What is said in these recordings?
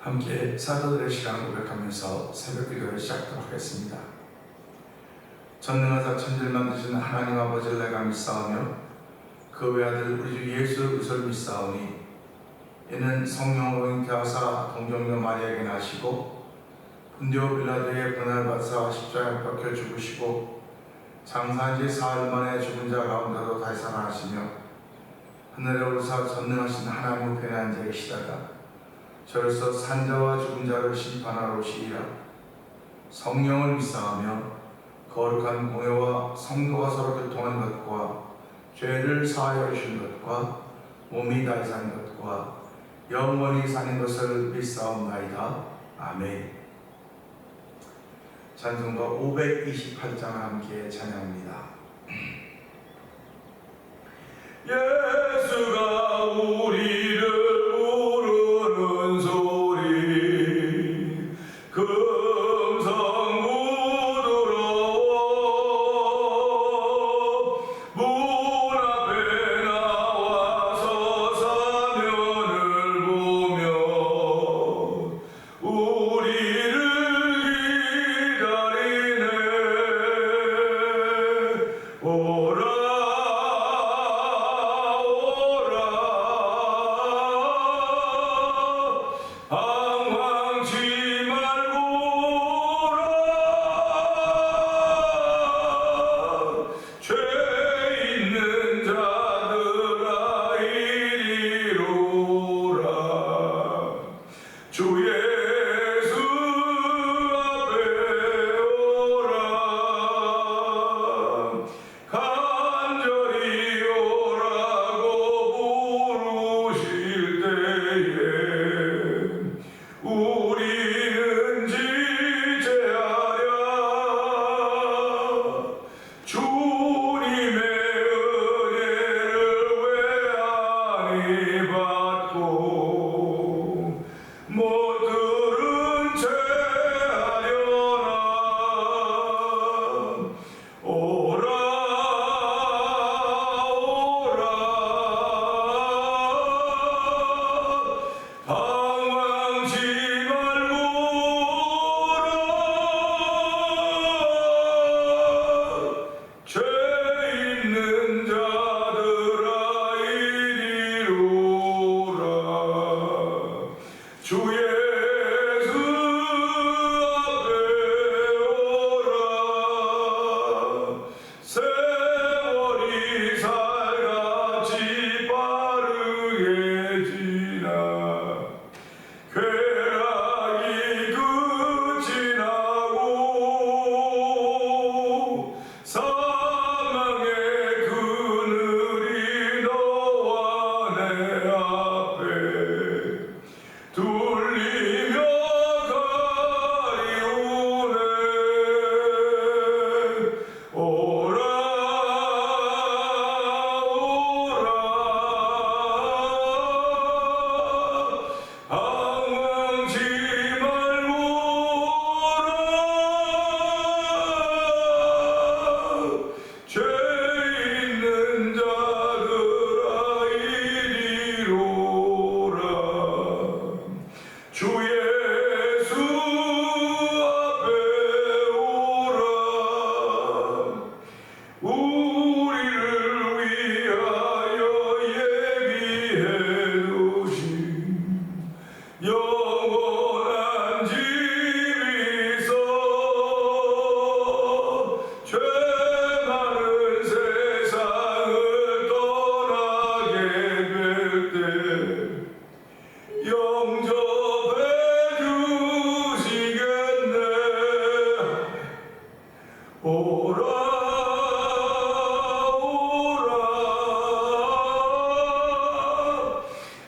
함께 사도들의 시간을 고백하면서 새벽 기도를 시작하도록 하겠습니다. 전능하사 천지를 만드신 하나님 아버지를 내가 믿사오며 그 외아들 우리 주 예수 그리스도를 믿사오니 이는 성령으로 잉태하사 동정녀 마리아에게 나시고 본디오 빌라도의 고난을 받으사 십자가에 박혀 죽으시고 장사한 지 사흘 만에 죽은 자 가운데로 다시 살아나시며 하늘에 오르사 전능하신 하나님 우편에 앉아 계시다가 저로서 산자와 죽은 자를 심판하러 오시리라. 성령을 믿사하며 거룩한 공회와 성도가 서로 교통하는 것과 죄를 사하여 주시는 것과 몸이 다시 사는 것과 영원히 사는 것을 믿사옵나이다. 아멘. 찬송가 528장을 함께 찬양합니다. 예수가 우리를 부르는 소리 금성구두로 문 앞에 나와서 사면을 보며 우리를 기다리네. 오라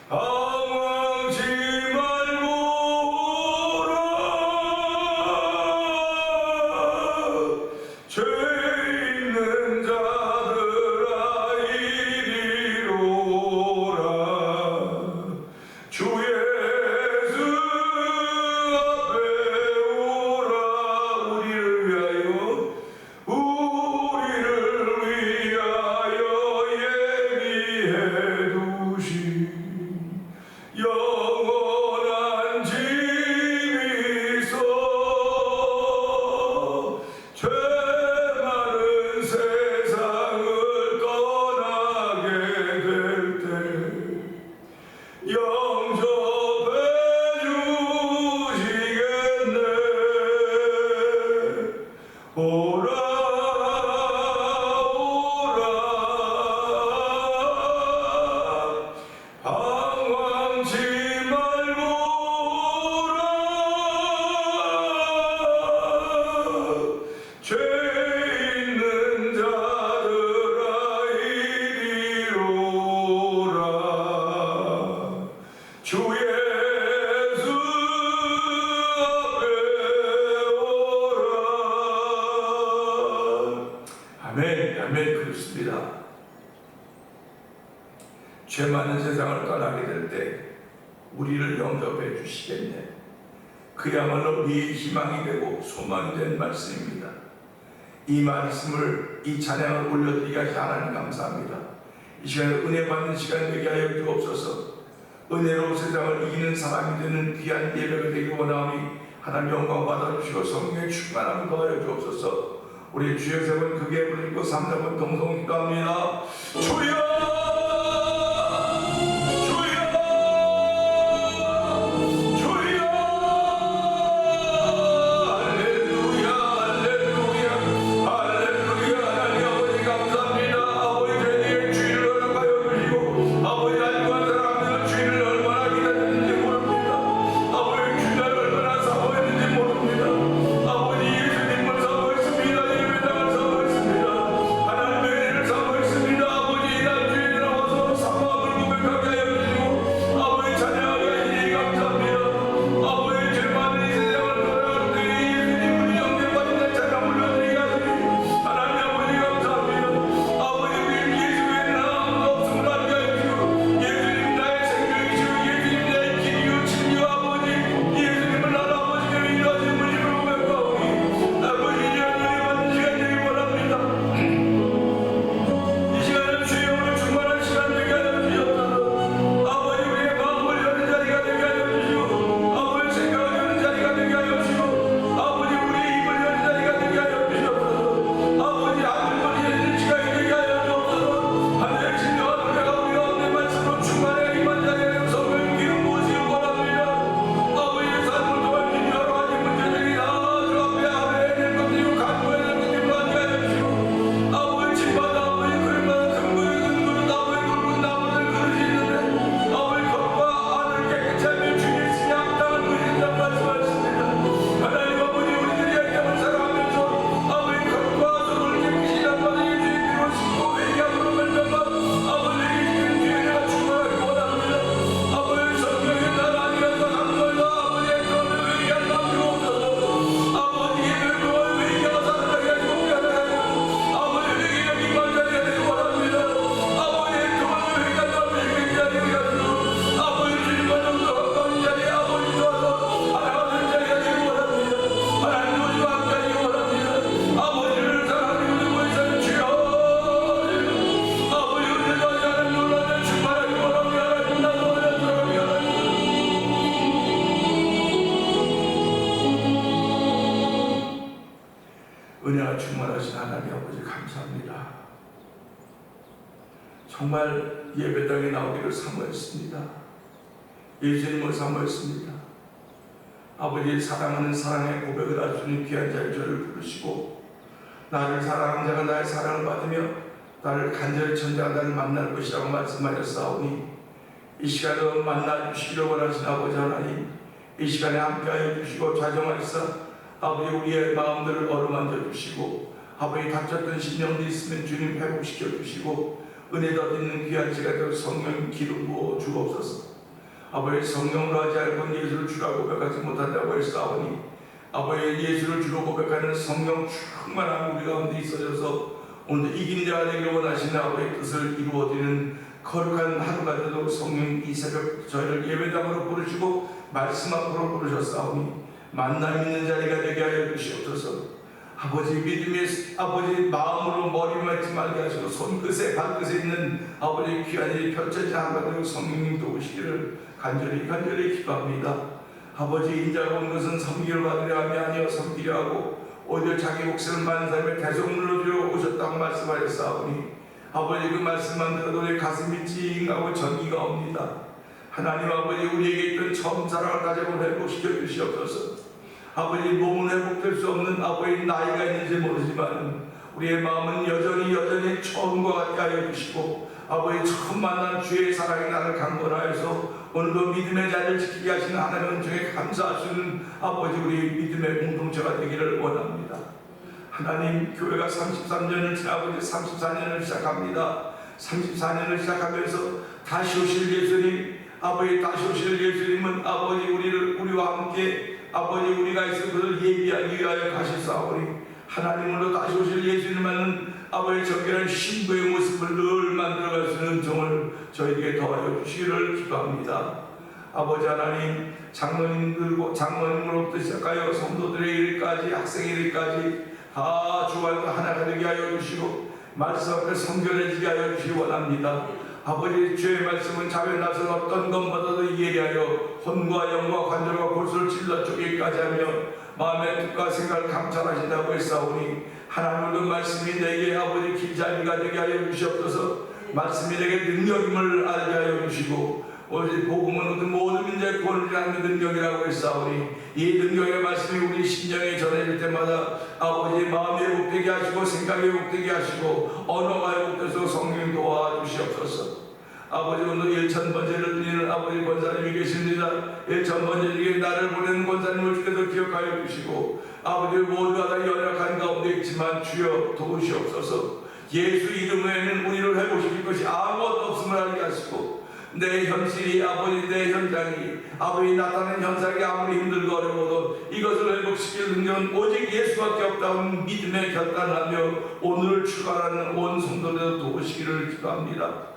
방황치 말고 죄 많은 세상을 떠나게 될 때 우리를 영접해 주시겠네. 그야말로 우리의 희망이 되고 소망이 된 말씀입니다. 이 말씀을, 이 찬양을 올려드리게 하시 하나님 감사합니다. 이 시간에 은혜 받는 시간 되게 하여 주옵소서. 은혜로 세상을 이기는 사람이 되는 귀한 예배가 되기 원하오니 하나님 영광 받아주시고 성령의 충만함을 더하여 주옵소서. 우리 주여 세번 크게 부르고 삼자번 동성 기도합니다. 주여! 은혜가 충만하신 하나님 아버지 감사합니다. 정말 예배당에 나오기를 사모했습니다. 예수님을 사모했습니다. 아버지 사랑하는 사랑의 고백을 할 수 있는 귀한 자를 저를 부르시고 나를 사랑하는 자가 나의 사랑을 받으며 나를 간절히 천자가 나를 만날 것이라고 말씀하셨사오니 이 시간에 만나 주시기를 원하신 아버지 하나님, 이 시간에 함께하여 주시고 좌정하시사 아버지 우리의 마음들을 어루만져 주시고 아버지 다쳤던 심령들이 있으면 주님 회복시켜 주시고 은혜 더짓는 귀한 시간 되어 성령 기름 부어 주옵소서. 아버지 성령으로 하지 않고 예수를 주라고 고백하지 못한다고 했사오니 아버지 예수를 주로 고백하는 성령 충만한 우리 가운데 있어져서 오늘도 이긴 자가 되기를 원하시는 아버지의 뜻을 이루어지는 거룩한 하루가 되도록 성령 이 새벽 저희를 예배당으로 부르시고 말씀 앞으로 부르셨사오니 만남 있는 자리가 되게 하여 주시옵소서. 아버지 믿음의 아버지 마음으로 머리 맞지 말게 하시고 손끝에 발끝에 있는 아버지 귀한 일이 펼쳐진 한가득 성령님 도우시기를 간절히 기도합니다. 아버지 인자가 온 것은 섬기를 받으려 함이 아니여 섬기려 하고 오히려 자기 목숨을 많은 사람의 대속물로 주려 오셨다고 말씀하셨사오니 아버지 그 말씀만 들어도 우리 가슴이 찡하고 전기가 옵니다. 하나님 아버지 우리에게 있던 처음 사랑을 가지고 회복시켜 주시옵소서. 아버지 몸은 회복될 수 없는 아버지 나이가 있는지 모르지만 우리의 마음은 여전히 처음과 같게 하여 주시고 아버지 처음 만난 주의 사랑이 나를 강건하여서 오늘도 믿음의 자리를 지키게 하시는 하나님의 은총에 감사할 수 있는 아버지 우리 믿음의 공동체가 되기를 원합니다. 하나님 교회가 33년을 지나고 이제 34년을 시작합니다. 34년을 시작하면서 다시 오실 예수님, 아버지 다시 오실 예수님은 아버지 우리와 함께 아버지 우리가 있을 것을 예비하기 위하여 가셨사오니 하나님으로 다시 오실 예수님은 아버지 정결한 신부의 모습을 늘 만들어갈 수 있는 종을 저에게 더하여 주시기를 기도합니다. 아버지 하나님, 장로님으로부터 시작하여 성도들의 일까지 학생의 일까지 다 주와 하나가 되게 하여 주시고 말씀 앞에 성결해지게 하여 주시기 원합니다. 아버지, 주의 말씀은 자외 나선 어떤 것보다도 예리하여 혼과 영과 관절과 골수를 찔러 쪼개기까지 하며 마음의 뜻과 생각을 감찰하신다고 했사오니 하나님의 말씀이 내게 아버지 길잡이가 되게 하여 주시옵소서. 말씀이 내게 능력임을 알게 하여 주시고 오직 복음은 모든 민족의 구원을 위한 능력이라고 했사오니 이 능력의 말씀이 우리 심령에 전해질 때마다 아버지 마음이 회복되게 하시고 생각이 회복되게 하시고 언어가 회복돼서 성령 도와주시옵소서. 아버지, 오늘 1000번째를 드리는 아버지 권사님이 계십니다. 1000번째 나를 보내는 권사님을 주께서 기억하여 주시고 아버지, 모두가 다 연약한 가운데 있지만 주여 도우시옵소서. 예수 이름에는 우리를 회복시킬 것이 아무것도 없음을 알게 하시고 내 현실이 아버지, 내 현장이 아버지 나타나는 현상이 아무리 힘들고 어려워도 이것을 회복시킬 능력은 오직 예수밖에 없다는 믿음에 결단하며 오늘을 출발하는 온 성도들 도우시기를 기도합니다.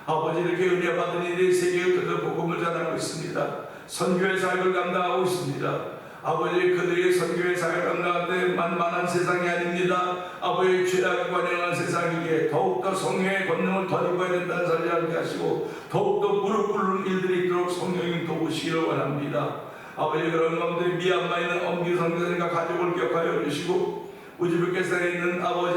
아버지, 이렇게 은혜 받은 이들이 세계에 그들 복음을 전하고 있습니다. 선교의 사역을 감당하고 있습니다. 아버지, 그들의 선교의 사역을 감당하는데 만만한 세상이 아닙니다. 아버지, 죄악이 관영한 세상이기에 더욱더 성령의 권능을 더 입어야 된다는 사실을 알게 하시고 더욱더 무릎 꿇는 일들이 있도록 성령님 도우시기를 원합니다. 아버지, 그런 가운데 미얀마에 있는 엄기 선교사님과 가족을 기억하여 주시고 우즈베키스탄에 있는 아버지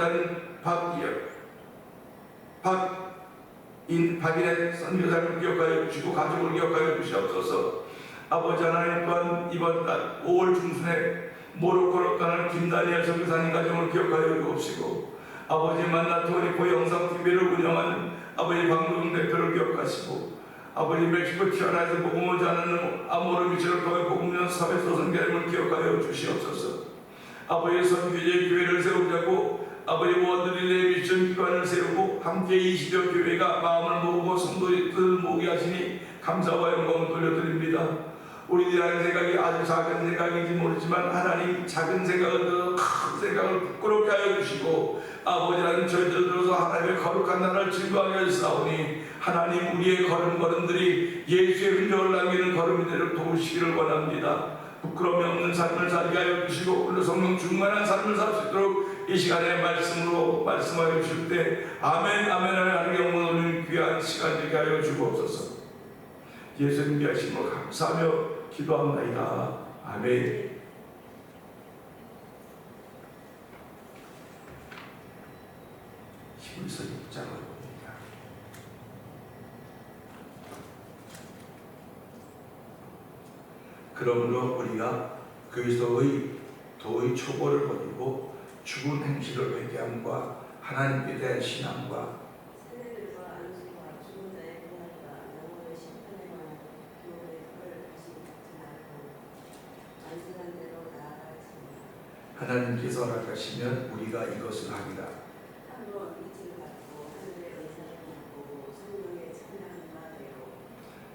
박인의 선교사님을 기억하여 주시고 가족을 기억하여 주시옵소서. 아버지 하나님, 또한 이번 달 5월 중순에 모로코로 떠난 김다니엘 선교사님 가정을 기억하여 주옵시고 아버지, 만나토니코 영상TV를 운영하는 아버지 박노동 대표를 기억하시고 아버지, 멕시코 티아라에서 복음을 전하는 아모르 미첼을 통해 복음전 사회소선교회를 기억하여 주시옵소서. 아버지, 선교제 교회를 세우자고 아버지 원드릴의 미션 기관을 세우고 함께 20여 교회가 마음을 모으고 성도들을 모으게 하시니 감사와 영광을 돌려드립니다. 우리들이 하는 생각이 아주 작은 생각인지 모르지만 하나님, 작은 생각을 들어서 큰 생각을 부끄럽게 하여 주시고 아버지 하나님, 저희들 들어서 하나님의 거룩한 나라를 증거하게 하시사오니 하나님, 우리의 걸음들이 예수의 흔적을 남기는 걸음이 되도록 도우시기를 원합니다. 부끄러움이 없는 삶을 살게 하여 주시고 오늘 성령 충만한 삶을 살 수 있도록 이 시간에 말씀으로 말씀하여 주실 때 아멘 아멘 하는 영혼 오는 귀한 시간 되게 하여 주옵소서. 예수님 위하심으로 감사하며 기도합니다. 아멘. 히브리서 6장을 봅니다. 그러므로 우리가 그리스도의 도의 초보를 버리고 죽은 행실을 회개함과 하나님께 대한 신앙과 세례들과 안수와 죽은 자의 부활과 영원의 심판에 관한 교훈의 걸 다시 듣지 말고 안수한 대로 나아갈지니라. 하나님께서 허락하시면 우리가 이것을 하리라. 한번 빛을 받고 하늘의 은사를 받고 성령의 찬양을 받으려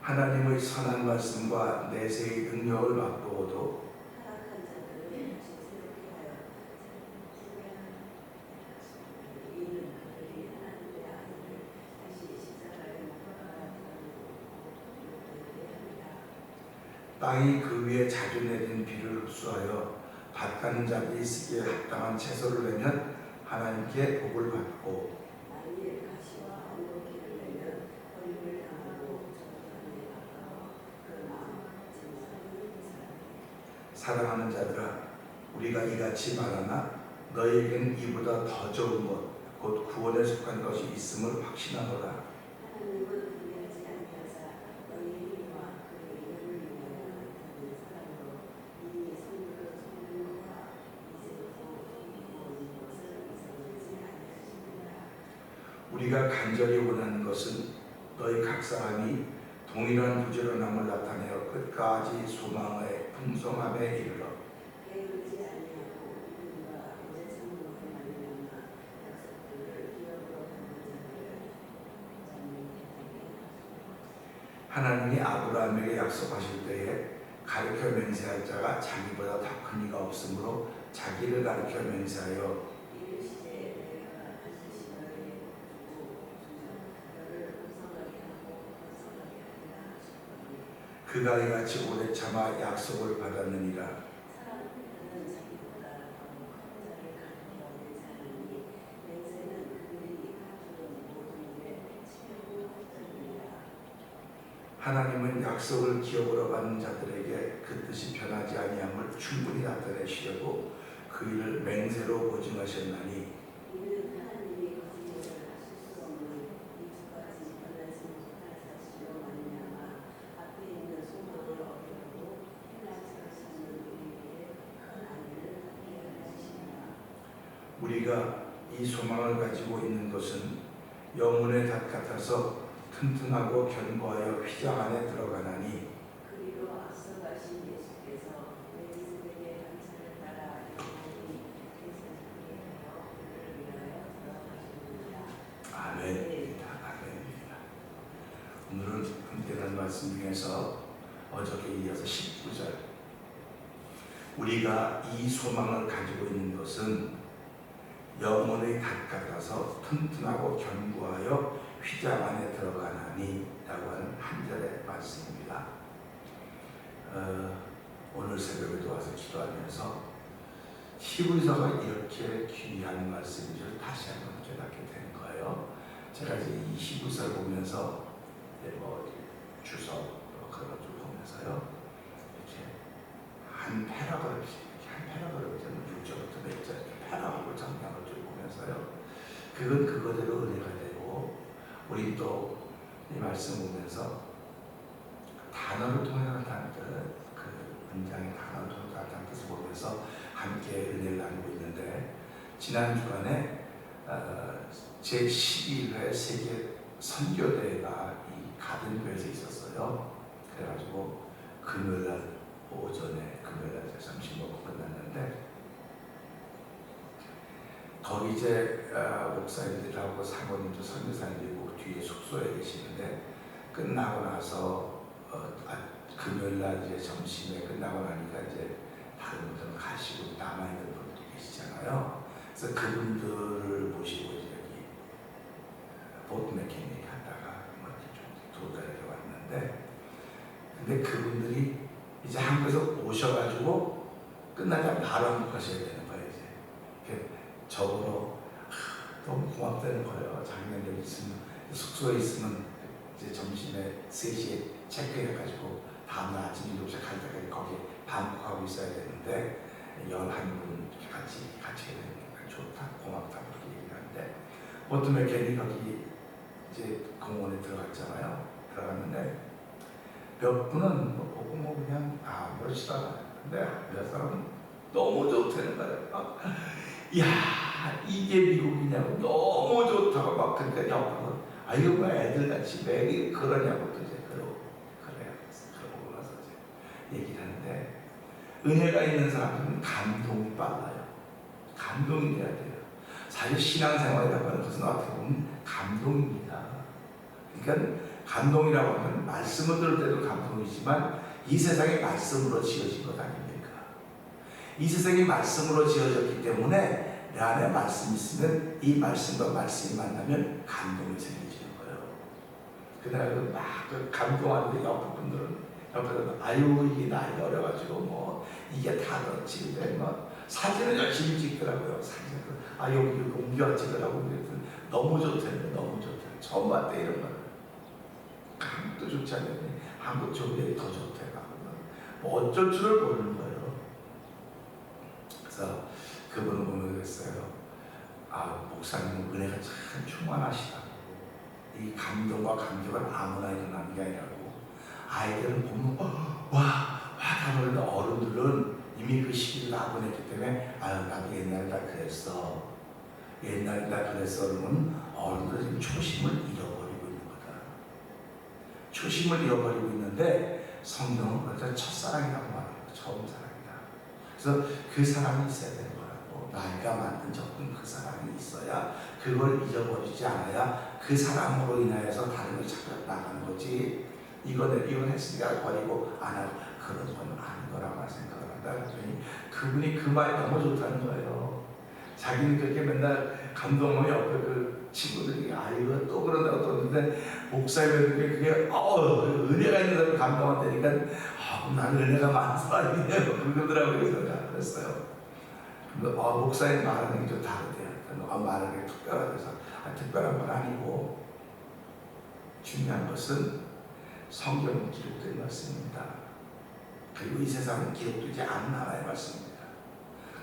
하나님의 선한 말씀과 내세의 능력을 맛보고도 타락한 자들을 다시 새롭게 하여 이는 그들이 하나님의 아들을 다시 십자가에 못 박아 합니다. 땅이 그 위에 자주 내린 비를 흡수하여 밭 가는 자들이 쓰기에 합당한 채소를 내면 하나님께 복을 받고 만일 가시와 언덕기를 내면 권유를 당하고 저주함에 가까워 그 마음 증상이 사랑하는 자들아, 우리가 이같이 말하나 너희에겐 이보다 더 좋은 것 곧 구원에 속한 것이 있음을 확신하노라. 하나님은 분명하지 아니하사 너희 힘과 그의 이름을 위하여 나타낸 사람으로 이미 성령과 이제부터 모든 것을 이상하지 아니하시느니라. 우리가 간절히 원하는 것은 너희 각 사람이 동일한 부지런함을 나타내어 끝까지 소망의 풍성함에 이르러 게으르지 아니하고 믿음과 어제 참으로 말미암아 약속들을 기업으로 담는 자들을 잡는 하나님이 아브라함에게 약속하실 때에 가르쳐 맹세할 자가 자기보다 더 큰 이가 없으므로 자기를 가르쳐 맹세하여 이르시되 내가 다시 그가 이같이 오래 참아 약속을 받았느니라. 사람들은 자기보다 더 큰 자를 가리켜 낸 사람이니 맹세는 그들이 하는 모든 일에 치명을 확정이니라. 하나님은 약속을 기업으로 받는 자들에게 그 뜻이 변하지 아니함을 충분히 나타내시려고 그 일을 맹세로 보증하셨나니 이는 하나님이 거짓말을 하실 수 없는 이 두 가지 변하지 못할 사실로 말미암아 앞에 있는 소망을 얻으려고 행하지 않는 우리에게 큰 안위를 하게 하시니라. 우리가 이 소망을 가지고 있는 것은 영혼의 닷 같아서 튼튼하고 견고하여 휘장 안에 들어가나니 그리로 앞서 가신 예수께서 멜기세덱의 반차를 따라 영원히 계시하게 하여 우리를 위하여 돌아가셨느니라. 아멘입니다. 아멘입니다. 오늘은 함께하는 말씀 중에서 어저께 이어서 19절 우리가 이 소망을 가지고 있는 것은 영혼의 닷 같아서 튼튼하고 견고하여 휘장 안에 들어가나니 라고 하는 한 절의 말씀입니다. 오늘 새벽에도 와서 기도하면서 히브리서가 이렇게 귀한 말씀인 줄 다시 한번 깨닫게 되는 거예요. 제가 이제 이 히브리서를 보면서 주석 그런 것들 보면서요, 이렇게 한 패러그래프 이렇게 한 패러그래프 6절부터 몇 절 이렇게 패러그래프 정리한 것들 보면서요, 그건 그거대로 은혜가 되고 우리 또 이 말씀 보면서 단어를 통해 나타난 그 문장의 단어를 통해 나타난 뜻을 보면서 함께 은혜를 나누고 있는데 지난 주간에 제12회 세계 선교대회가 이 가든교에서 있었어요. 그래가지고 금요일날 오전에 금요일날 점심 먹고 끝났는데 거기 이제 목사님들하고 사모님도 선교사님들이 뒤에 숙소에 계시는데 끝나고 나서 금요일날 이제 점심에 끝나고 나니까 이제 다른 분들은 가시고 남아있는 분들이 계시잖아요. 그래서 그분들을 모시고 이제 여기 보트 메케닉 하다가 좀 도달해 왔는데 근데 그분들이 이제 한국에서 오셔가지고 끝나자면 바로 한국 가셔야 되는 거예요. 이제 저보러 너무 고맙다는 거예요. 작년에 여기 있으면 숙소에 있으면 이제 점심에 3시에 체크해가지고 다음날 아침 7시에 갈 때까지 거기 반복하고 있어야 되는데 11분 같이 해야 되니까 좋다 고맙다 그렇게 얘기를 하는데 보트 메케닉 거기 이제 공원에 들어갔잖아요. 들어갔는데 몇 분은 보고 그냥 멋있다. 근데 몇 사람은 너무 좋다는 거예요. 이야 이게 미국이냐고 너무 좋다고 막 그러니까 옆으로 이거 뭐 애들같이 왜 그러냐고 또 이제 그러고 나서 이제 얘기를 하는데 은혜가 있는 사람들은 감동이 빨라요. 감동이 돼야 돼요. 사실 신앙생활이라고 하는 것은 어떻게 보면 감동입니다. 그러니까 감동이라고 하면 말씀을 들을 때도 감동이지만 이 세상이 말씀으로 지어진 것 아닙니까? 이 세상이 말씀으로 지어졌기 때문에 내 안에 말씀이 있으면 이 말씀과 말씀이 만나면 감동이 생기지는 거예요. 그날 막 감동하는데 옆에 분들은 옆에서 아유 이게 나이 어려가지고 뭐 이게 다 그렇지 근데 뭐 사진을 열심히 찍더라고요. 사진을 여기 옮겨 찍으라고 그랬더니 너무 좋대요. 너무 좋대요. 처음 봤대 이런 거. 한국도 좋지 않니? 한국 조비에 더 좋대. 뭐 어쩔 줄을 모르는 거예요. 그래서 그분을 보면 그랬어요. 목사님은 은혜가 참 충만하시다. 이 감동과 감격은 아무나 일어나는 게 아니라고. 아이들은 보면 화가 어른들은 이미 그 시기를 다 보냈기 때문에 나도 옛날에 다 그랬어. 옛날에 다 그랬어. 그러면 어른들은 지금 초심을 잃어버리고 있는 거다. 초심을 잃어버리고 있는데 성경은 그래서 첫사랑이라고 말합니다. 처음 사랑이다. 그래서 그 사랑이 있어야 되는 거라고. 나이가 만든 적은 그 사랑이 있어야 그걸 잊어버리지 않아야 그 사랑으로 인하여서 다른 걸 찾아 나가는 거지. 이건 했으니까 버리고 안 하고 그런 건 아닌 거라고 생각을 한다. 그랬더니 그분이 그 말이 너무 좋다는 거예요. 자기는 그렇게 맨날 감동하면 옆에 그 친구들이 이거 또 그런다고 또 그러는데 목사님이 그게 은혜가 있는 사람을 감동한다니까 그럼 나는 은혜가 많은 사람이네요. 그러더라고요. 그래서 그랬어요. 목사님 말하는 게 좀 다르대요. 말하는 게 특별하대서 특별한 건 아니고 중요한 것은 성경은 기록된 말씀입니다. 그리고 이 세상은 기록되지 않은 하나의 말씀입니다.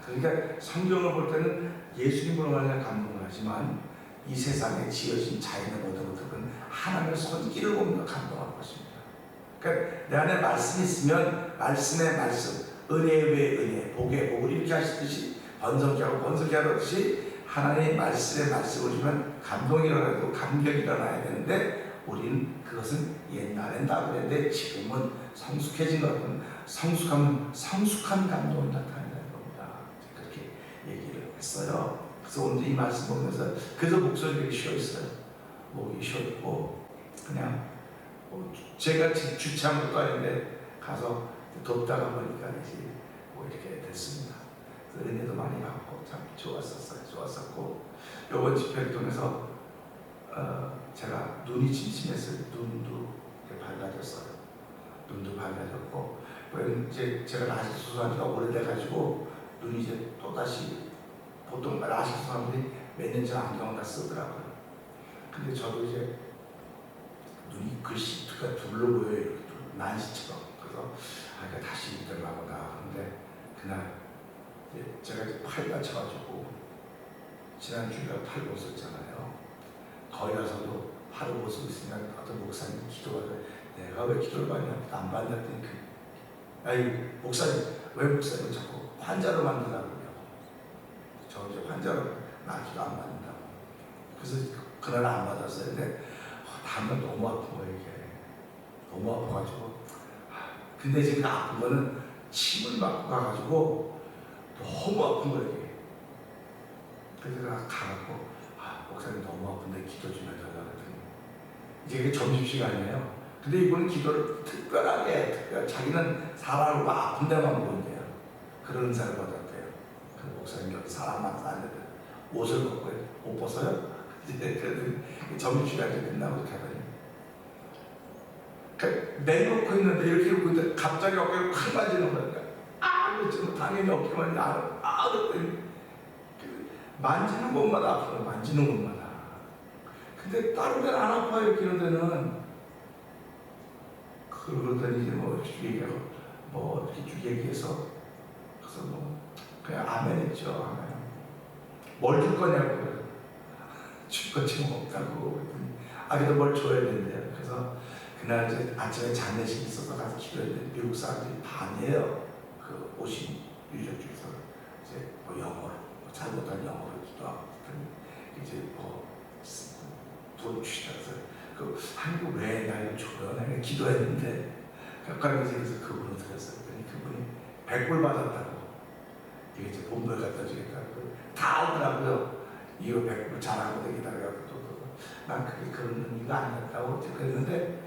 그러니까 성경을 볼 때는 예수님으로 말하여 감동을 하지만 이 세상에 지어진 자연의 모든 것들은 하나님의 손길을 보며 감동할 것입니다. 그러니까 내 안에 말씀이 있으면 말씀의 말씀, 은혜에 위해 은혜, 복에 복을 이렇게 하시듯이 번성케 하고 번성케 하듯이 하나님의 말씀에 말씀을 주면 감동이 일어나고 감격이 일어나야 되는데 우리는 그것은 옛날엔 다 그랬는데 지금은 성숙해진 것 같은 성숙한 감동이 나타난다는 겁니다. 그렇게 얘기를 했어요. 그래서 오늘 이 말씀 보면서 그래서 목소리가 쉬어있어요. 목이 쉬어있고 그냥 제가 주차한 것도 아닌데 가서 덥다가 보니까 이제 이렇게 됐습니다. 그래서 은혜도 많이 받고 참 좋았었고 이번 집회를 통해서 제가 눈이 침침했어요. 눈도 밝아졌어요. 눈도 밝아졌고 이제 제가 라식 수술한 지가 오래돼가지고 눈이 이제 또다시 보통 라식 수술하는데 몇 년 전 안경을 다 쓰더라고요. 근데 저도 이제 눈이 글씨가 둘러 보여요. 난시처럼. 그래서 그러니까 다시 입더라고 나가는데 그날 제가 이제 팔 다쳐가지고 지난 주일에 팔 벗었잖아요. 거기 가서도 팔을 벗고 있으니까 어떤 목사님 기도가 내가 왜 기도를 많이 안 받았더니 목사님 왜 목사님 자꾸 환자로 만들라고 그러냐고. 저 이제 환자로 나 기도 안 받는다고. 그래서 그날 안 받았어요. 근데 다음날 너무 아픈 거예요. 이게 너무 아파가지고 근데 지금 아픈 거는 침을 맞고 가가지고 너무 아픈 거예요. 이게. 그래서 내가 가갖고 목사님 너무 아픈데 기도 좀 해달라고 했더니 이제 이게 점심시간이에요. 근데 이분은 기도를 특별하게 자기는 사람을 아픈 데만 보는데요. 그런 은사를 받았대요. 그 목사님 여기 사람만 사는데 옷을 벗고 옷 벗어요? 그랬더니 점심시간이 끝나고 이렇게 하더니 내놓고 있는데 이렇게 놓고 있는데 갑자기 어깨를 팍 맞이는 거니까 그렇지만 당연히 어깨만 그랬더니 만지는 곳마다 아파요. 만지는 곳마다. 근데 다른 데는 안 아파요. 이렇게 이런 데는. 그러더니 이제 이렇게 얘기하고 이렇게 쭉 얘기해서 그래서 그냥 아멘 했죠. 아멘. 뭘 줄 거냐고. 줄 거 지금 없다고. 그래도 뭘 줘야 된대요. 그래서 그날 이제 아침에 장례식이 있어서 가서 기도했는데 미국 사람들이 반이에요. 그 오신 유적 중에서 이제 영어로 잘못한 영어로 기도하고 이제 돈 주시면서 한국 왜 나 이거 줘요? 내가 기도했는데 가까이 그래서 그분을 드렸어요. 그분이 100불 받았다고 이게 이제 본부에 갖다 주겠다고 다 알더라고요. 이거 100불 잘하고 되겠다 그래갖고 난 그게 그런 의미가 아니었다고 그랬는데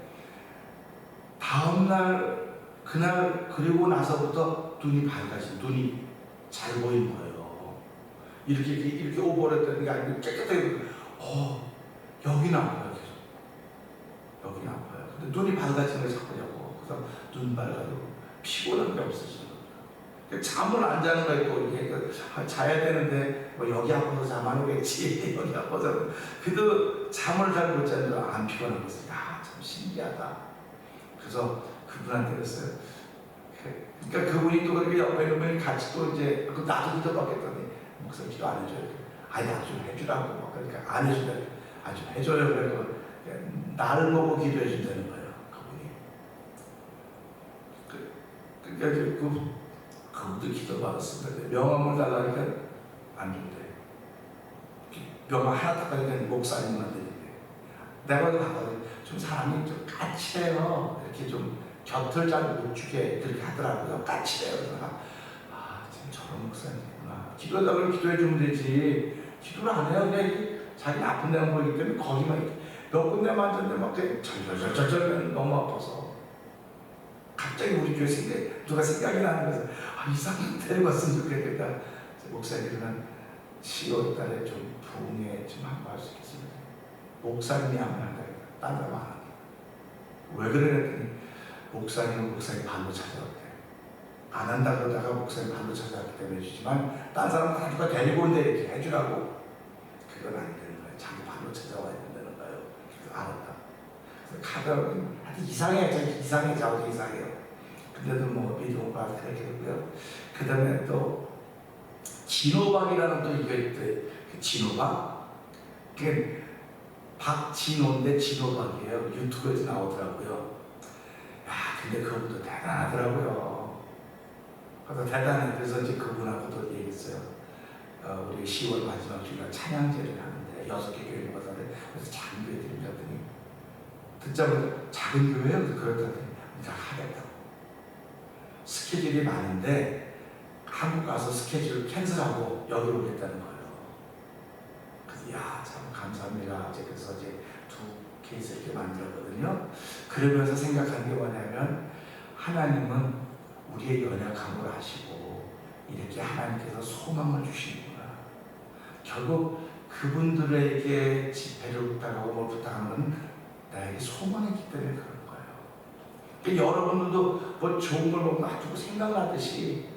다음날 그날 그리고 나서부터 눈이 밝아진 눈이 잘 보이는 거예요. 이렇게 오버했다는 게 아니고 깨끗하게 여기는 아파요. 계속 여기는 아파요. 근데 눈이 밝아지는 걸 자꾸냐고. 그래서 눈 밝아지고 피곤한 게 없어지는 거예요. 잠을 안 자는 거예요. 또 이게 자야 되는데 여기 아파서 잠 안 오겠지. 여기 아파서 그래도 잠을 잘 못 자니까 안 피곤한 거죠. 참 신기하다. 그래서 그분한테 그랬어요. 그러니까 그분이 또 그렇게 옆에 있는 분이 같이 또 이제 나도 기도받겠더니 목사님 기도 안 해줘요. 나도 좀 해주라고. 그러니까 안 해준다. 좀 해줘요. 그래서 나를 보고 기도해 준다는 거예요. 그분이. 그러니까 그분도 기도받았습니다. 명함을 달라니까 안 준대. 명함 하나 딱 가니까 목사님만 되는데 내가 가거든. 좀 사람이 좀 까칠해요. 이렇게 좀 곁을 잘 못 주게 그렇게 하더라고요. 까칠해요. 그래서 지금 저런 목사님이구나. 기도해달라고 기도해 주면 되지. 기도를 안 해요. 그냥 이렇게 자기 아픈 데만 보이기 때문에 거기만 이렇게 몇 군데 만졌는데 막 절절절절 너무 아파서 갑자기 우리 교회 누가 생각이 나는 거예요. 이 사람 데리고 왔으면 좋겠다. 목사님은 10월 달에 좀 부흥회 좀 한번 할 수 있겠습니다. 목사님이 한번 한다. 딴 사람 안 하게. 왜 그래 그랬더니 목사님 반도 찾아왔대. 안 한다 그러다가 목사님 반도 찾아왔기 때문에 해주지만 딴 사람 다 누가 데리고 온대 이렇게 해주라고. 그건 안 되는 거예요. 자기 반도 찾아와야 된다는 거예요. 그래서 알았다. 그래서 가다가 이상해요. 근데도 뭐 믿음 오빠 그렇게 했고요. 그 다음에 또 진호박이라는 또 이게 그 진호박, 그게 박진호인데 진호박이에요. 유튜브에서 나오더라고요. 야, 근데 그분도 대단하더라고요. 그래서 대단해. 그래서 이제 그분하고도 얘기했어요. 우리 10월 마지막 주일날 찬양제를 하는데 6개 교회를 가서는데 그래서 작은 교회 드린다더니 듣자마자 작은 교회요? 그래서 그렇다더니 우리가 하겠다고. 스케줄이 많은데 한국 가서 스케줄 캔슬하고 여기로 오겠다는 거예요. 그래서 야, 참 감사합니다. 그래서 이제 2케이스 이렇게 만들었거든요. 그러면서 생각하는 게 뭐냐면 하나님은 우리의 연약함을 아시고 이렇게 하나님께서 소망을 주시는구나. 결국 그분들에게 집회를 부탁하고 뭘 부탁하는 건 나에게 소망이 있기 때문에 그런 거예요. 그러니까 여러분들도 뭐 좋은 걸 보고 놔두고 생각하듯이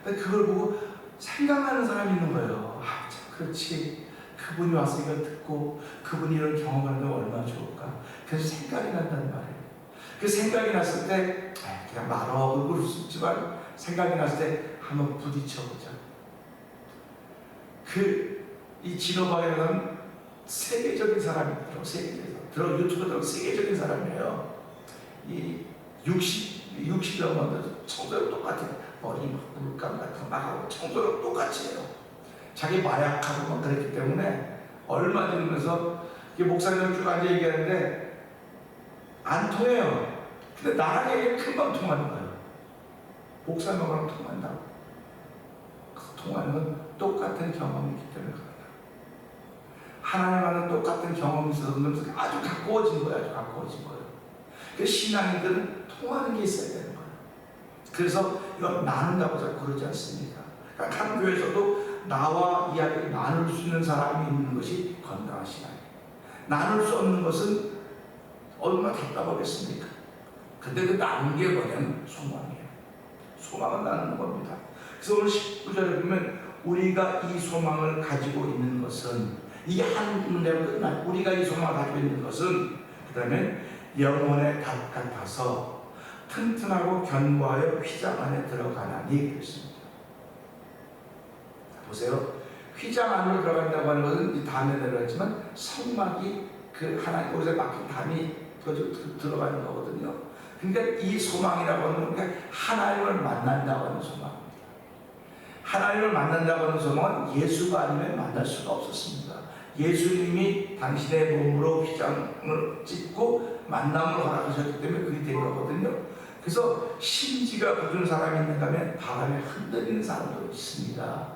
그걸 보고 생각하는 사람이 있는 거예요. 아, 참 그렇지. 그분이 와서 이걸 듣고 그분이 이런 경험을 하면 얼마나 좋을까. 그래서 생각이 난단 말이에요. 그 생각이 났을 때 그냥 말하고 그럴 수 있지만 생각이 났을 때 한번 부딪혀보자. 이 진호박이라는 세계적인 사람이더라고요. 세계적인 유튜브 들어 세계적인 사람이에요. 이 60여 번 청소랑 똑같아요. 머리 물감 같은 거 막 하고 청소랑 똑같이 해요. 자기 마약하고 막 그랬기 때문에 얼마 들으면서 목사님을 쭉 앉아 얘기하는데 안 통해요. 근데 나랑 얘기 금방 통하는 거예요. 목사님하고는 통한다고. 통하는 건 똑같은 경험이 있기 때문에 그렇다. 하나님과는 똑같은 경험이 있어서 아주 가까워진 거예요. 그 신앙인들은 통하는 게 있어야 되는 거예요. 그래서 이건 나눈다고 자꾸 그러지 않습니까? 그러니까 한 교회에서도 나와 이야기를 나눌 수 있는 사람이 있는 것이 건강한 신앙이에요. 나눌 수 없는 것은 얼마나 답답하겠습니까? 근데 그 나눈 게 뭐냐면 소망이에요. 소망을 나누는 겁니다. 그래서 오늘 19절에 보면 우리가 이 소망을 가지고 있는 것은 이게 한 문제로 끝나요. 우리가 이 소망을 가지고 있는 것은 그 다음에 영혼의 닭 같아서 튼튼하고 견고하여 휘장 안에 들어가나니 그랬습니다. 보세요. 휘장 안으로 들어간다고 하는 것은 이 다음에 내려갔지만 성막이 그 하나님 옷에 막힌 담이 들어가는 거거든요. 그러니까 이 소망이라고 하는 게 하나님을 만난다고 하는 소망입니다. 하나님을 만난다고 하는 소망은 예수가 아니면 만날 수가 없었습니다. 예수님이 당신의 몸으로 휘장을 찢고 만남을 허락하셨기 때문에 그게 된 거거든요. 그래서 심지가 굳은 사람이 있는가 하면 바람에 흔들리는 사람도 있습니다.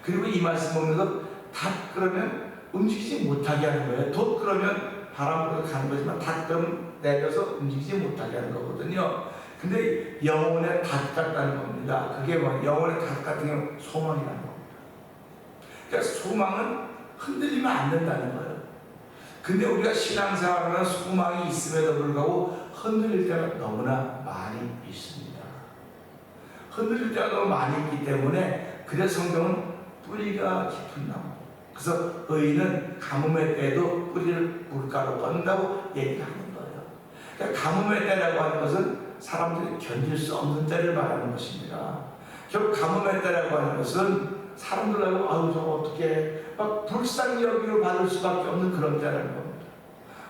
그리고 이 말씀 보면서 닭 그러면 움직이지 못하게 하는 거예요. 돛 그러면 바람으로 가는 거지만 닭 그러면 내려서 움직이지 못하게 하는 거거든요. 근데 영혼의 닭 같다는 겁니다. 그게 뭐 영혼의 닭 같은 경우는 소망이라는 겁니다. 그러니까 소망은 흔들리면 안 된다는 거예요. 근데 우리가 신앙생활하면 소망이 있음에도 불구하고 흔들릴 때가 너무나 많이 있습니다. 흔들릴 때가 너무 많이 있기 때문에 그래서 성경은 뿌리가 깊은 나무. 그래서 의인은 가뭄의 때에도 뿌리를 물가로 뻗는다고 얘기하는 거예요. 그러니까 가뭄의 때라고 하는 것은 사람들이 견딜 수 없는 때를 말하는 것입니다. 결국 가뭄의 때라고 하는 것은 사람들하고 아유 저거 어떻게 막 불쌍히 여기로 받을 수밖에 없는 그런 때라는 겁니다.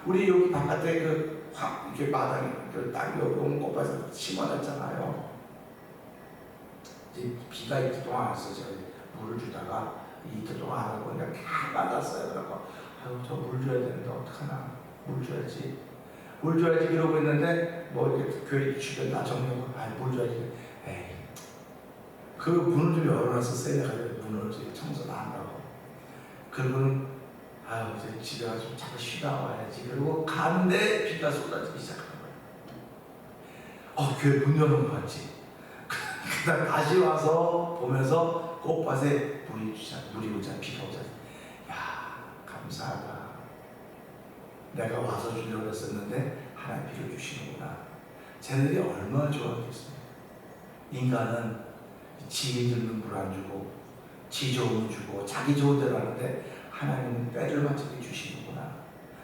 우리 여기 바깥에 이렇게 마당에 땅이 온 곳에서 심어놨잖아요. 이제 비가 이틀 동안 왔어요. 제가 물을 주다가 이틀 동안 안 하고 그냥 다 맞았어요. 그래서 아유 저 물 줘야 되는데 어떡하나 물 줘야지 이러고 있는데 뭐 이렇게 교회 주변 다 정리하고 물 줘야지. 에이 그 문을 좀 열어놨었어요. 내가 문을 청소를 안 하고. 그러고는 아유 이제 집에 가서 자꾸 쉬다 와야지. 그리고 가는데 비가 쏟아지기 시작하는 거예요. 교회 문 열어놓은 거 같지. 그다음 다시 와서 보면서 꽃밭에 물이 오자 비가 오자. 야 감사하다. 내가 와서 주려고 했었는데 하나님 빌어주시는구나. 쟤네들이 얼마나 좋아하겠습니까? 인간은 지 힘든 물 안 주고 지 좋은 거 주고 자기 좋은 대로 하는데 하나님은 때를 맞춰게 주시는구나.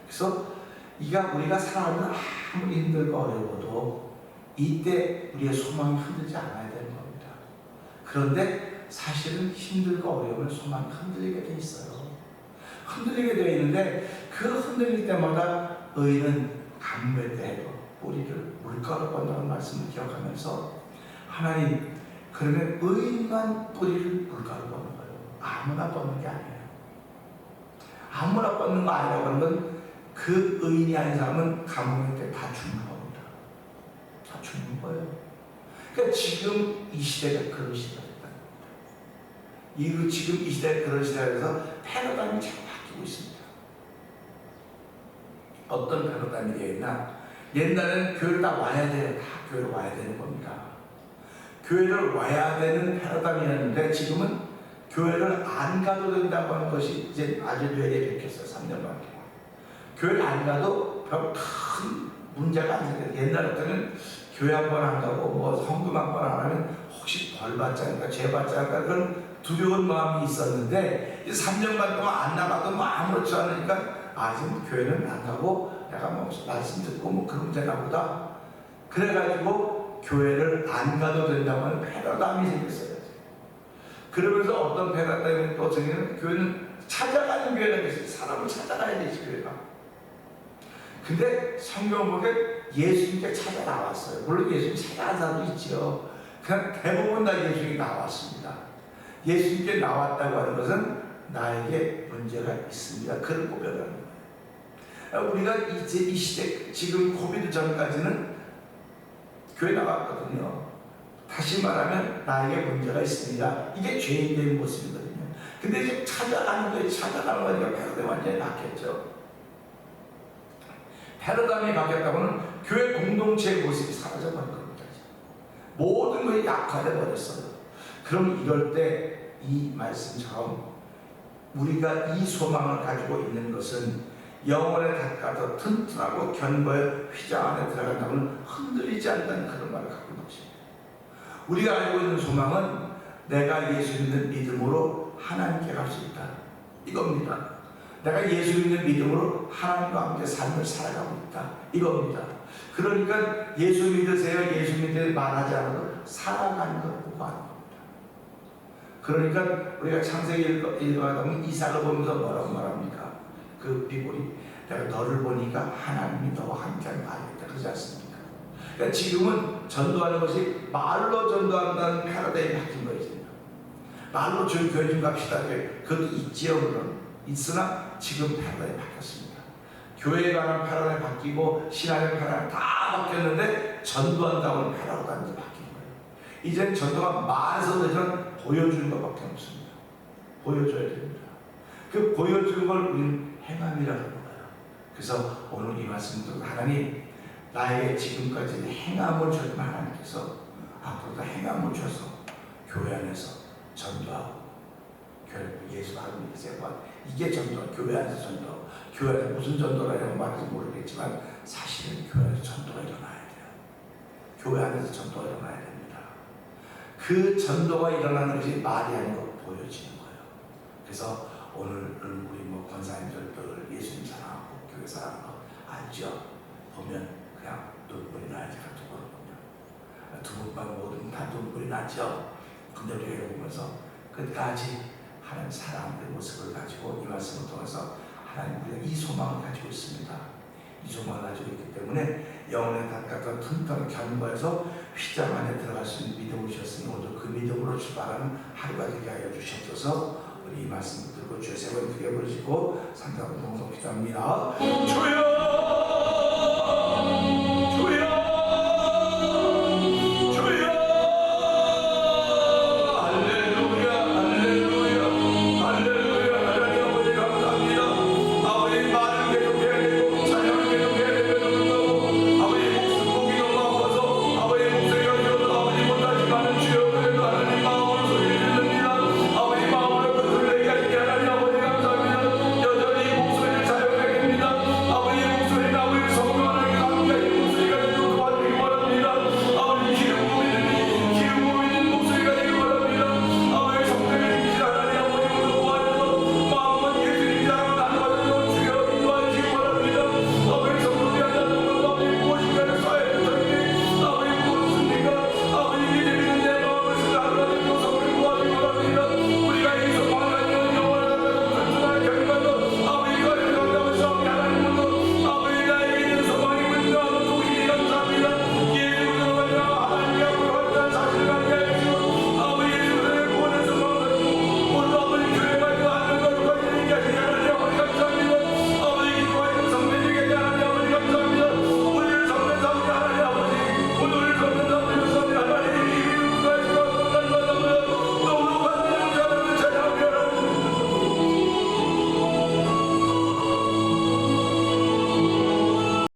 그래서 우리가 살아가면 아무리 힘들고 어려워도 이때 우리의 소망이 흔들지 않아야 되는 겁니다. 그런데 사실은 힘들고 어려우면 소망이 흔들리게 돼 있어요. 흔들리게 되어 있는데 그 흔들릴 때마다 의인은 감매대로 뿌리를 물가로 뻗는다는 말씀을 기억하면서 하나님, 그러면 의인만 뿌리를 물가로 뻗는 거예요. 아무나 뻗는 게 아니에요. 아무나 뻗는 거 아니라고 하는 건 그 의인이 아닌 사람은 감옥에 때 다 죽는 겁니다. 다 죽는 거예요. 그러니까 지금 이 시대가 그런 시대가 됐다. 지금 이 시대가 그런 시대에서 패러다임이 자꾸 바뀌고 있습니다. 어떤 패러다임이 되겠나? 옛날에는 교회를 다 와야 돼요. 다 교회를 와야 되는 겁니다. 교회를 와야 되는 패러다임이었는데 지금은 교회를 안 가도 된다고 하는 것이 이제 아주 뇌리에 박혔어요. 3년만 동안. 교회를 안 가도 별 큰 문제가 안 생겨요. 옛날 때는 교회 한 번 안 가고 뭐 헌금 한 번 안 하면 혹시 벌 받지 않을까 죄 받지 않을까 그런 두려운 마음이 있었는데 이제 3년간 동안 안 나가도 뭐 아무렇지 않으니까 지금 교회는 안 가고 내가 뭐 말씀 듣고 뭐 그런 데나 보다 그래가지고 교회를 안 가도 된다고 하는 패러다임이 생겼어요. 그러면서 어떤 패러다임이 또 생기는 교회는 찾아가는 교회가 있어요. 사람을 찾아가야 되지 교회가. 근데 성경 보게 예수님께 찾아 나왔어요. 물론 예수님 찾아간 사람도 있죠. 그냥 대부분 다 예수님이 나왔습니다. 예수님께 나왔다고 하는 것은 나에게 문제가 있습니다. 그런 고백을 하는 거예요. 우리가 이제 이 시대, 지금 코비드 전까지는 교회 나갔거든요. 다시 말하면 나에게 문제가 있습니다. 이게 죄인된 모습이거든요. 근데 지금 찾아가는 거예요. 찾아가는 거니까 패러다임이 완전히 바뀌었죠. 패러다임이 바뀌었다고는 교회 공동체의 모습이 사라져버린 겁니다. 모든 것이 약화돼 버렸어요. 그럼 이럴 때 이 말씀처럼 우리가 이 소망을 가지고 있는 것은 영혼에 닿아서 튼튼하고 견고해 휘장 안에 들어간다면 흔들리지 않는다는 그런 말을 갖고 있는 것입니다. 우리가 알고 있는 소망은 내가 예수 믿는 믿음으로 하나님께 갈 수 있다. 이겁니다. 내가 예수 믿는 믿음으로 하나님과 함께 삶을 살아가고 있다. 이겁니다. 그러니까 예수 믿으세요. 예수 믿으세요. 말하지 않아도 살아가는 걸 보고 하는 겁니다. 그러니까 우리가 창세기 읽어가다 보면 이삭을 보면서 뭐라고 말합니까? 그 비골이 내가 너를 보니까 하나님이 너와 함께하는 말이겠다. 그러지 않습니까? 그러니까 지금은 전도하는 것이 말로 전도한다는 패러다임이 바뀐 거예요. 말로 교회 좀 갑시다. 그것도 있지요. 물론 있으나 지금 패러다임이 바뀌었습니다. 교회에 관한 패러다임이 바뀌고 신앙의 패러다임이 다 바뀌었는데 전도한다고 하는 패러다임이 바뀐 거예요. 이제는 전도가 말에서 되지만 보여주는 것밖에 없습니다. 보여줘야 됩니다. 그 보여주는 걸 우리는 행함이라고 합니다. 그래서 오늘 이 말씀도 하나님 나에게 지금까지 행함을 주신 하나님께서 앞으로도 행함을 주셔서 교회 안에서 전도하고 결국 예수 하나님 믿으세요. 이게 전도, 교회 안에서 전도. 교회 안에서 무슨 전도라고 말할지 모르겠지만 사실은 교회 안에서 전도가 일어나야 돼요. 교회 안에서 전도가 일어나야 됩니다. 그 전도가 일어나는 것이 말이 아니고 보여지는 거예요. 그래서 오늘 우리 권사님들 예수님 사랑하고 교회 사랑하고 알죠? 보면 그냥 눈물이 나야 제가 두고는요. 두 분만 모든 다 눈물이 나죠. 근데 우리가 이거 보면서 끝까지 하나님 사랑하는 모습을 가지고 이 말씀을 통해서 하나님 우리가 이 소망을 가지고 있습니다. 이 소망을 가지고 있기 때문에 영혼의 닿아서 튼튼한 견고해서 휘장 안에 들어갈 수 있는 믿음을 주셨으니 오늘 그 믿음으로 출발하는 하루가 되게 하여 주시옵소서. 우리 이 말씀을 들고 주의 세번 크게 부르시고 삼사분 동성 기도합니다. 주여